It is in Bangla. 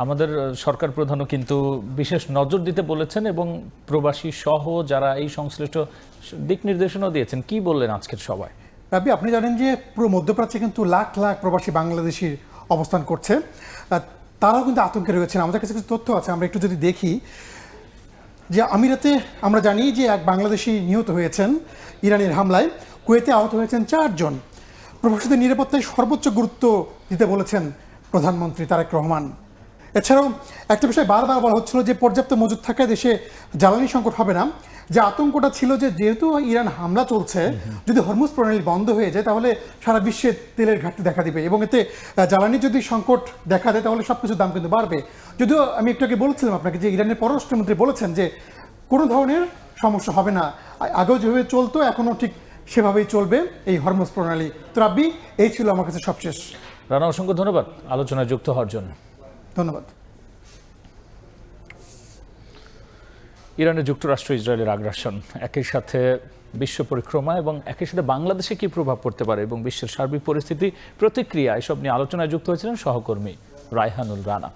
আমাদের সরকার প্রধানও কিন্তু বিশেষ নজর দিতে বলেছেন এবং প্রবাসী সহ যারা এই সংশ্লিষ্ট দিক নির্দেশনাও দিয়েছেন। কি বললেন আজকের সভায়? রাবি, আপনি জানেন যে পুরো মধ্যপ্রাচ্যে কিন্তু লাখ লাখ প্রবাসী বাংলাদেশি অবস্থান করছে। তারাও কিন্তু আতঙ্কে রয়েছেন। আমাদের কাছে কিছু তথ্য আছে, আমরা একটু যদি দেখি যে আমিরাতে আমরা জানি যে এক বাংলাদেশি নিহত হয়েছেন ইরানের হামলায়। কুয়েতে আহত হয়েছেন 4 জন। প্রবাসীদের নিরাপত্তায় সর্বোচ্চ গুরুত্ব দিতে বলেছেন প্রধানমন্ত্রী তারেক রহমান। এছাড়াও একটা বিষয় বারবার বলা হচ্ছিল যে পর্যাপ্ত মজুদ থাকায় দেশে জ্বালানি সংকট হবে না। যে আতঙ্কটা ছিল যে যেহেতু ইরান হামলা চলছে, যদি হরমুজ প্রণালী বন্ধ হয়ে যায় তাহলে সারা বিশ্বে তেলের ঘাটতি দেখা দিবে এবং এতে জ্বালানি যদি সংকট দেখা দেয় তাহলে সব কিছুর দাম কিন্তু বাড়বে। যদিও আমি একটু আগে বলছিলাম আপনাকে যে ইরানের পররাষ্ট্রমন্ত্রী বলেছেন যে কোনো ধরনের সমস্যা হবে না, আগেও যেভাবে চলতো এখনও ঠিক সেভাবেই চলবে এই হরমুজ প্রণালী। তো রাব্বি, এই ছিল আমার কাছে সবশেষ। রানা, অসংখ্য ধন্যবাদ আলোচনায় যুক্ত হওয়ার জন্য। ধন্যবাদ। ইরানে যুক্তরাষ্ট্র ইসরায়েলের আগ্রাসন, একই সাথে বিশ্ব পরিক্রমা এবং একই সাথে বাংলাদেশে কি প্রভাব পড়তে পারে এবং বিশ্বের সার্বিক পরিস্থিতি, প্রতিক্রিয়া, এসব নিয়ে আলোচনায় যুক্ত হয়েছিলেন সহকর্মী রায়হানুল রানা।